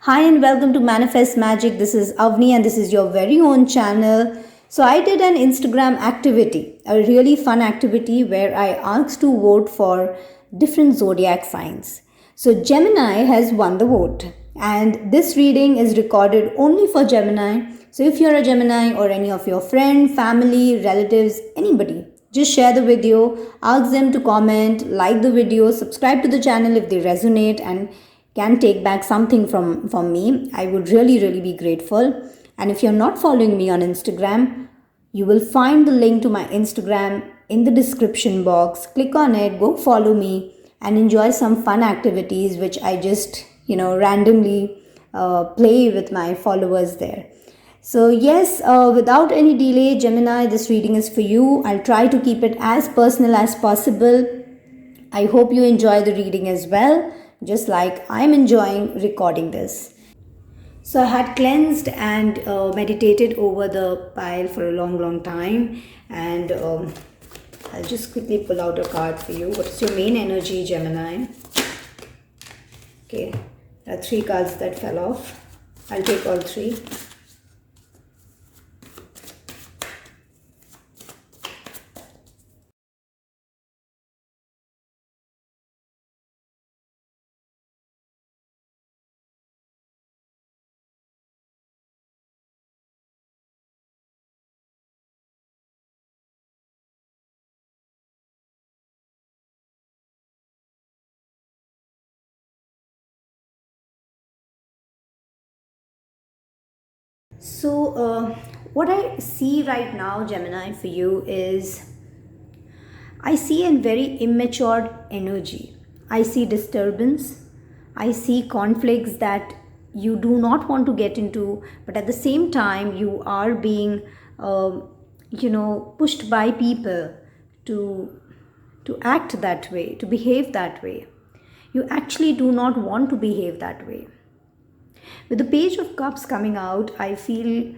Hi and welcome to Manifest Magic. This is Avni and this is your very own channel. So I did an Instagram activity, a really fun activity where I asked to vote for different zodiac signs. So Gemini has won the vote and this reading is recorded only for Gemini. So if you're a Gemini or any of your friend, family, relatives, anybody, just share the video, ask them to comment, like the video, subscribe to the channel if they resonate and can take back something from me. I would really be grateful. And if you're not following me on Instagram, you will find the link to my Instagram in the description box. Click on it, go follow me, and enjoy some fun activities which I just, randomly play with my followers there. So, yes, without any delay, Gemini, this reading is for you. I'll try to keep it as personal as possible. I hope you enjoy the reading as well, just like I'm enjoying recording this. So I had cleansed and meditated over the pile for a long time, and I'll just quickly pull out a card for you. What is your main energy, Gemini? Okay, there are three cards that fell off. I'll take all three. So, what I see right now, Gemini, for you is I see a very immature energy. I see disturbance. I see conflicts that you do not want to get into, but at the same time, you are being, pushed by people to act that way, to behave that way. You actually do not want to behave that way. With the Page of Cups coming out, I feel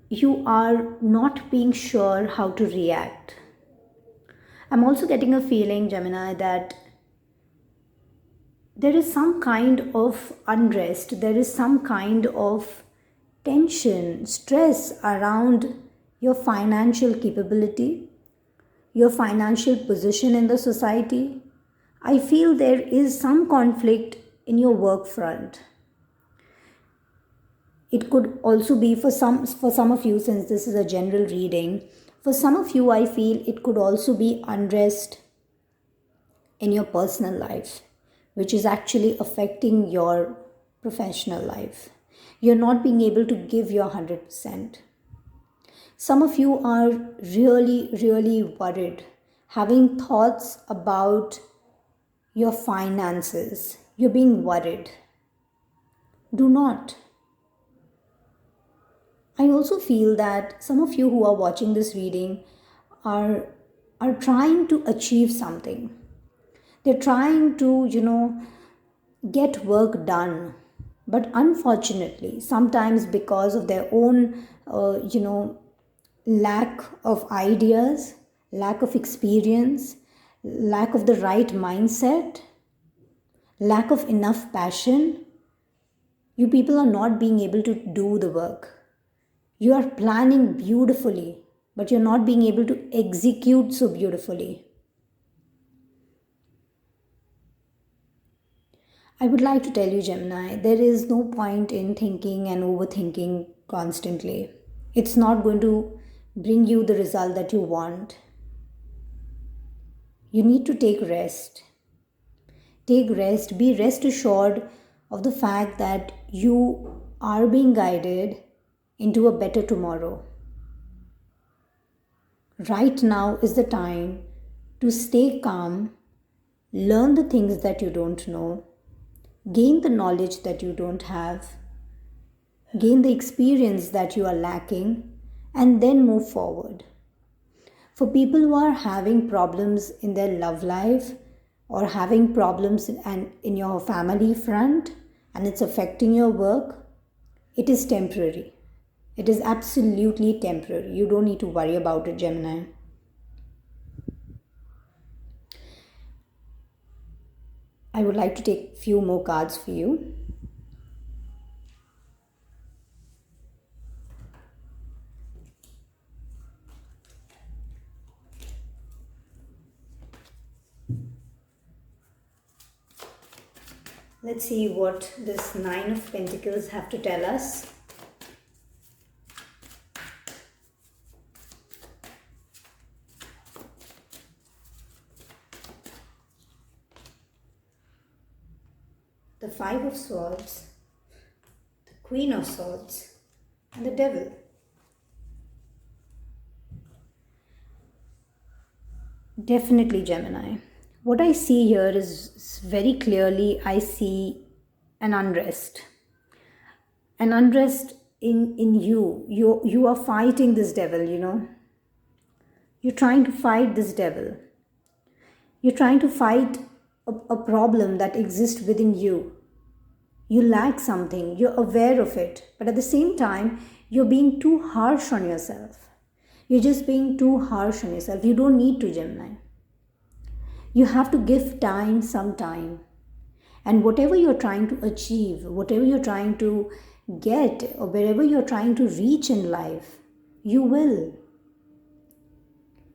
you are not being sure how to react. I'm also getting a feeling, Gemini, that there is some kind of unrest, there is some kind of tension, stress around your financial capability, your financial position in the society. I feel there is some conflict in your work front. It could also be for some of you, since this is a general reading, for some of you I feel it could also be unrest in your personal life, which is actually affecting your professional life. You're not being able to give your 100%. Some of you are really worried, having thoughts about your finances. You're being worried. Do not. I also feel that some of you who are watching this reading are trying to achieve something. They're trying to, get work done. But unfortunately, sometimes because of their own, lack of ideas, lack of experience, lack of the right mindset, lack of enough passion, you people are not being able to do the work. You are planning beautifully, but you're not being able to execute so beautifully. I would like to tell you, Gemini, there is no point in thinking and overthinking constantly. It's not going to bring you the result that you want. You need to take rest. Take rest. Be rest assured of the fact that you are being guided into a better tomorrow. Right now is the time to stay calm, learn the things that you don't know, gain the knowledge that you don't have, gain the experience that you are lacking, and then move forward. For people who are having problems in their love life or having problems in your family front and it's affecting your work, it is temporary. It is absolutely temporary. You don't need to worry about it, Gemini. I would like to take few more cards for you. Let's see what this Nine of Pentacles have to tell us. The Five of Swords, the Queen of Swords, and the Devil. Definitely, Gemini. What I see here is very clearly, I see an unrest. An unrest in you. You are fighting this devil, You're trying to fight this devil. You're trying to fight a problem that exists within you. You lack something, you're aware of it, but at the same time, you're being too harsh on yourself. You're just being too harsh on yourself. You don't need to, Gemini. You have to give time some time. And whatever you're trying to achieve, whatever you're trying to get, or wherever you're trying to reach in life, you will.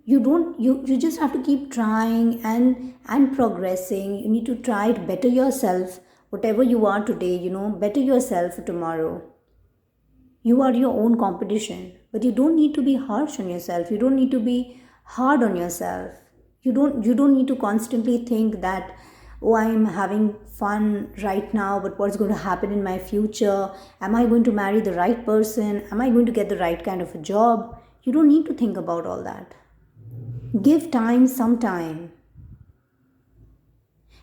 You just have to keep trying and progressing. You need to try to better yourself. Whatever you are today, better yourself for tomorrow. You are your own competition, but you don't need to be harsh on yourself. You don't need to be hard on yourself. You don't need to constantly think that, oh, I'm having fun right now, but what's going to happen in my future? Am I going to marry the right person? Am I going to get the right kind of a job? You don't need to think about all that. Give time some time.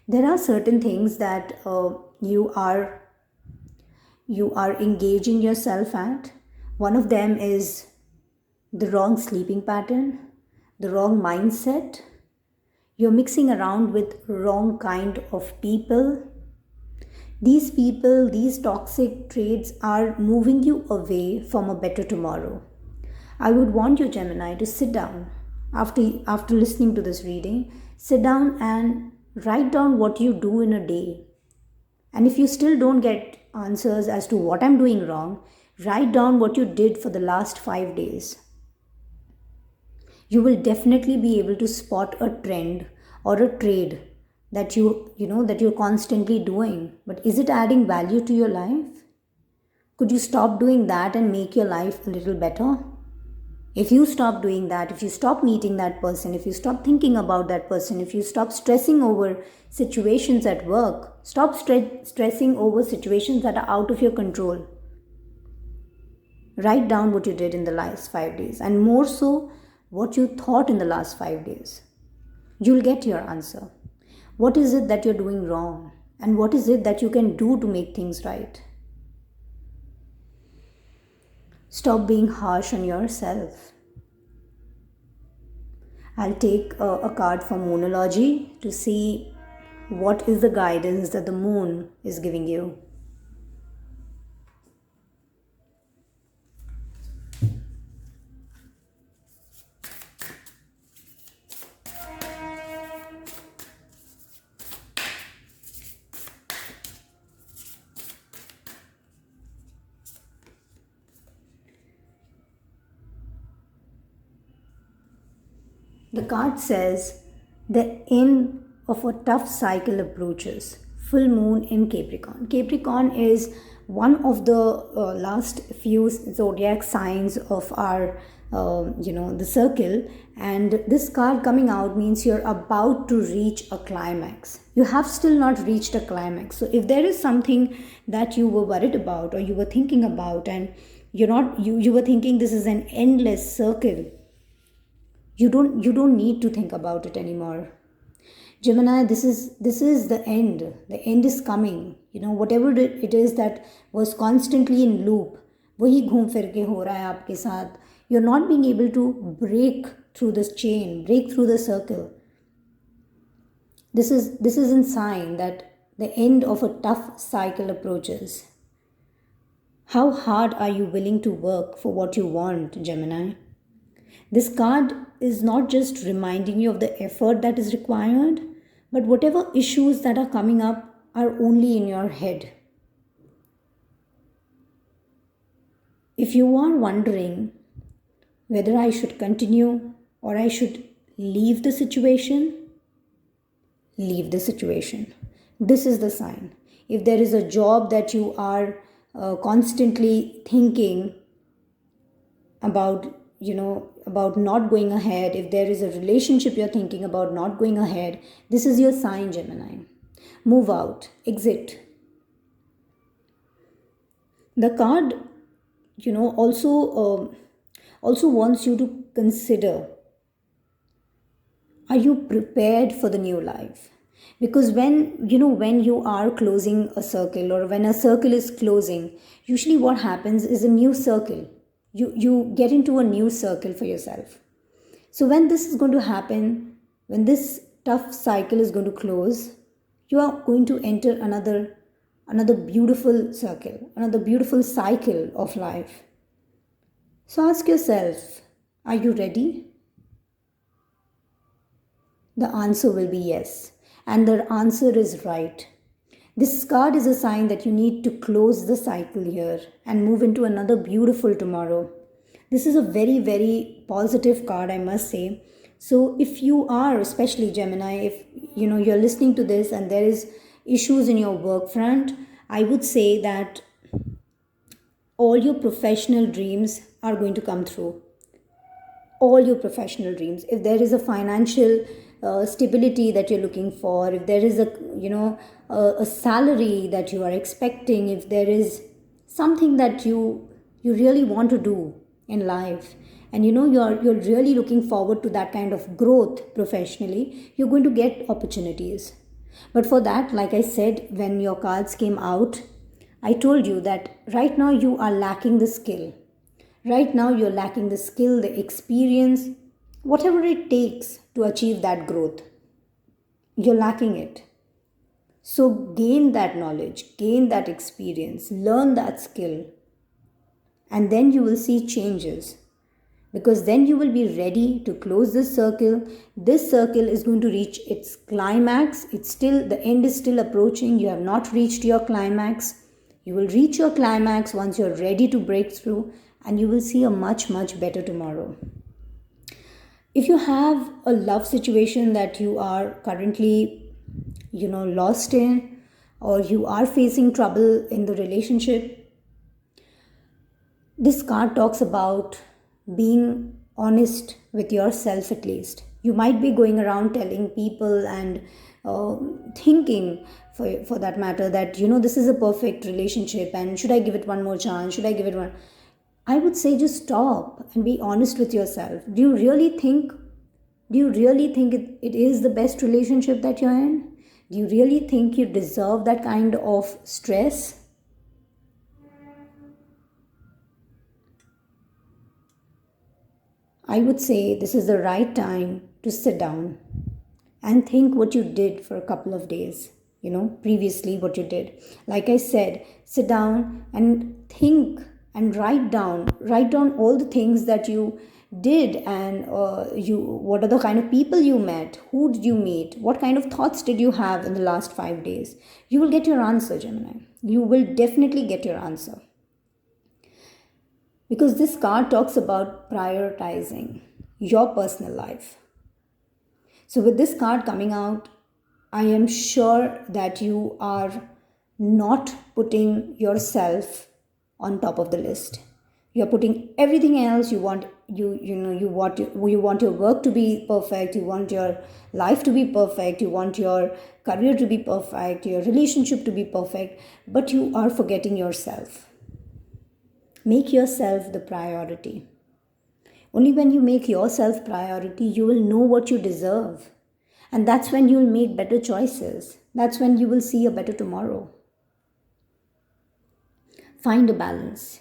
There are certain things that you are engaging yourself at. One of them is the wrong sleeping pattern, the wrong mindset. You're mixing around with wrong kind of people. These people, these toxic traits are moving you away from a better tomorrow. I would want you, Gemini, to sit down after listening to this reading. Sit down and write down what you do in a day. And if you still don't get answers as to what I'm doing wrong, write down what you did for the last 5 days. You will definitely be able to spot a trend or a trade that that you're constantly doing. But is it adding value to your life? Could you stop doing that and make your life a little better? If you stop doing that, if you stop meeting that person, if you stop thinking about that person, if you stop stressing over situations at work, stop stressing over situations that are out of your control. Write down what you did in the last 5 days, and more so, what you thought in the last 5 days. You'll get your answer. What is it that you're doing wrong? And what is it that you can do to make things right? Stop being harsh on yourself. I'll take a card from Monology to see what is the guidance that the moon is giving you. The card says, the end of a tough cycle approaches. Full moon in Capricorn. Capricorn is one of the last few zodiac signs of our, the circle. And this card coming out means you're about to reach a climax. You have still not reached a climax. So if there is something that you were worried about or you were thinking about, and you were thinking this is an endless circle, you don't need to think about it anymore. Gemini, this is the end. The end is coming. Whatever it is that was constantly in loop, वही घूम फिर के हो रहा है आपके साथ. You're not being able to break through this chain, break through the circle. This is a sign that the end of a tough cycle approaches. How hard are you willing to work for what you want, Gemini? This card is not just reminding you of the effort that is required, but whatever issues that are coming up are only in your head. If you are wondering whether I should continue or I should leave the situation, leave the situation. This is the sign. if there is a job that you are constantly thinking about, about not going ahead, if there is a relationship you're thinking about not going ahead, this is your sign, Gemini. Move out, exit. The card, also wants you to consider, are you prepared for the new life? Because when you are closing a circle, or when a circle is closing, usually what happens is a new circle. You get into a new circle for yourself. So when this is going to happen, when this tough cycle is going to close, you are going to enter another beautiful circle, another beautiful cycle of life. So ask yourself, are you ready? The answer will be yes. And the answer is right. This card is a sign that you need to close the cycle here and move into another beautiful tomorrow. This is a very, very positive card, I must say. So if you are, especially Gemini, if you're listening to this and there is issues in your work front, I would say that all your professional dreams are going to come through. All your professional dreams. If there is a financial stability that you're looking for, if there is a salary that you are expecting, if there is something that you really want to do in life, and you're really looking forward to that kind of growth professionally, you're going to get opportunities. But for that, like I said, when your cards came out, I told you that right now you are lacking the skill. Right now, you're lacking the skill, the experience, whatever it takes to achieve that growth. You're lacking it. So gain that knowledge, gain that experience, learn that skill, and then you will see changes. Because then you will be ready to close this circle. This circle is going to reach its climax. The end is still approaching. You have not reached your climax. You will reach your climax once you're ready to break through, and you will see a much, much better tomorrow. If you have a love situation that you are currently, lost in, or you are facing trouble in the relationship, this card talks about being honest with yourself at least. You might be going around telling people and thinking, for that matter, that, this is a perfect relationship and should I give it one more chance? Should I give it one? I would say just stop and be honest with yourself. Do you really think it is the best relationship that you're in? Do you really think you deserve that kind of stress? I would say this is the right time to sit down and think what you did for a couple of days, previously what you did. Like I said, sit down and think and write down all the things that you did, and what are the kind of people you met, who did you meet, what kind of thoughts did you have in the last 5 days. You will get your answer, Gemini. You will definitely get your answer. Because this card talks about prioritizing your personal life. So with this card coming out, I am sure that you are not putting yourself on top of the list. You are putting everything else. You want your work to be perfect, you want your life to be perfect, you want your career to be perfect, your relationship to be perfect, but you are forgetting yourself. Make yourself the priority. Only when you make yourself priority, you will know what you deserve. And that's when you will make better choices. That's when you will see a better tomorrow. Find a balance.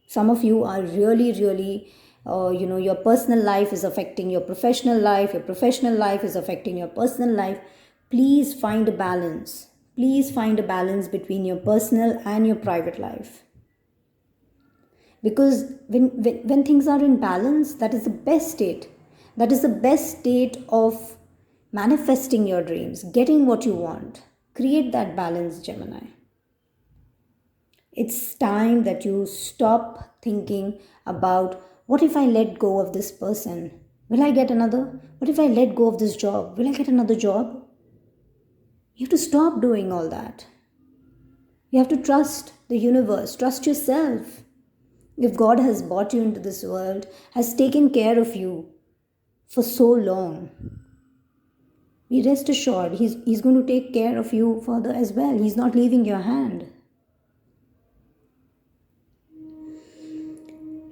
Some of you are really, your personal life is affecting your professional life is affecting your personal life. Please find a balance. Please find a balance between your personal and your private life. Because when things are in balance, that is the best state. That is the best state of manifesting your dreams, getting what you want. Create that balance, Gemini. It's time that you stop thinking about, what if I let go of this person? Will I get another? What if I let go of this job? Will I get another job? You have to stop doing all that. You have to trust the universe, trust yourself. If God has brought you into this world, has taken care of you for so long, be rest assured he's going to take care of you further as well. He's not leaving your hand.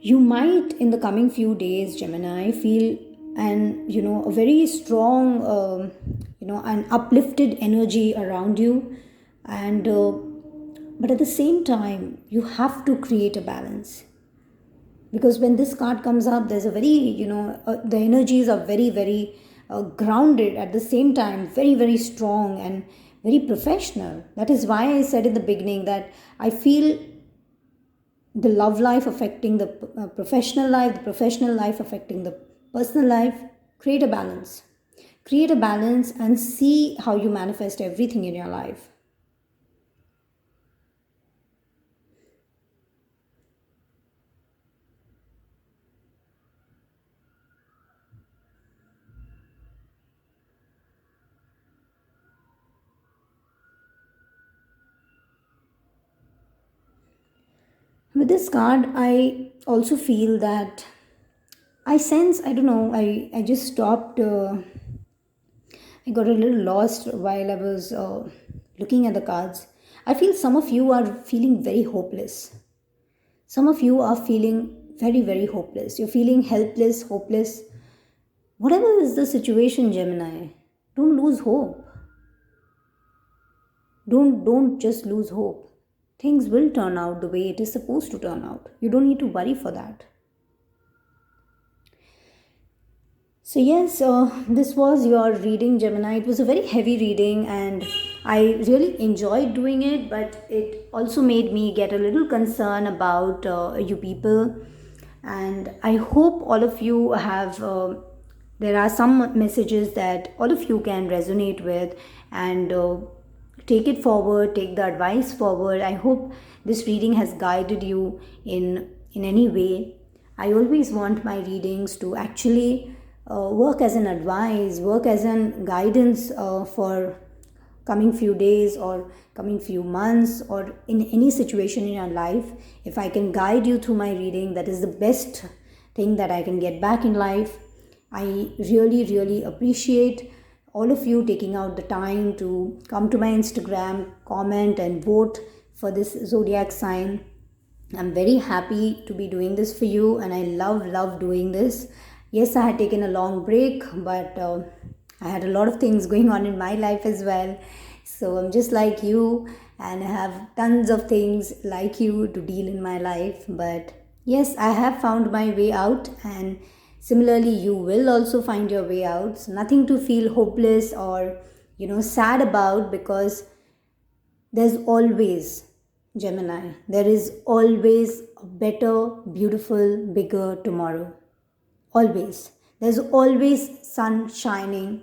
You might in the coming few days, Gemini, feel a very strong an uplifted energy around you, and but at the same time you have to create a balance, because when this card comes up, there's a very the energies are very grounded, at the same time very very strong and very professional. That is why I said in the beginning that I feel the love life affecting the professional life, the professional life affecting the personal life. Create a balance. Create a balance and see how you manifest everything in your life. With this card, I also feel that I sense, I don't know, I just stopped, I got a little lost while I was looking at the cards. I feel some of you are feeling very hopeless. Some of you are feeling very hopeless. You're feeling helpless, hopeless. Whatever is the situation, Gemini, don't lose hope. Don't just lose hope. Things will turn out the way it is supposed to turn out. You don't need to worry for that. So yes, this was your reading, Gemini. It was a very heavy reading and I really enjoyed doing it, but it also made me get a little concerned about you people. And I hope all of you have, there are some messages that all of you can resonate with and take it forward, take the advice forward. I hope this reading has guided you in any way. I always want my readings to actually work as an advice, work as an guidance for coming few days or coming few months or in any situation in your life. If I can guide you through my reading, that is the best thing that I can get back in life. I really appreciate all of you taking out the time to come to my Instagram, comment and vote for this zodiac sign. I'm very happy to be doing this for you and I love doing this. Yes, I had taken a long break, but I had a lot of things going on in my life as well. So I'm just like you and I have tons of things like you to deal in my life. But yes, I have found my way out and similarly you will also find your way out. So nothing to feel hopeless or sad about, because there's always, Gemini, there is always a better, beautiful, bigger tomorrow. Always. There's always sun shining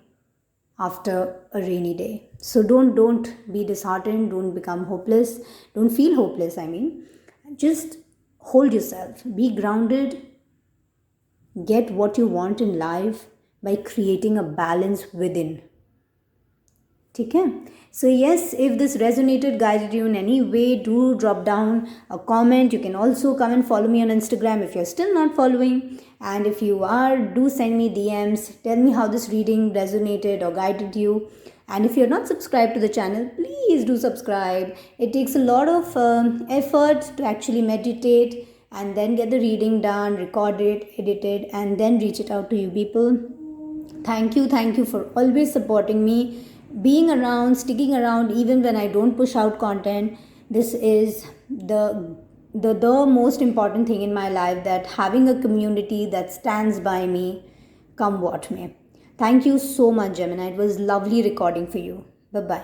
after a rainy day. So don't be disheartened, don't become hopeless, don't feel hopeless, I mean. Just hold yourself, be grounded, get what you want in life by creating a balance within. Okay. So yes, if this resonated, guided you in any way, do drop down a comment. You can also come and follow me on Instagram if you're still not following. And if you are, do send me DMs. Tell me how this reading resonated or guided you. And if you're not subscribed to the channel, please do subscribe. It takes a lot of effort to actually meditate and then get the reading done, record it, edit it, and then reach it out to you people. Thank you for always supporting me, being around, sticking around even when I don't push out content. This is the most important thing in my life, that having a community that stands by me come what may. Thank you so much, Gemini. It was lovely recording for you. Bye bye.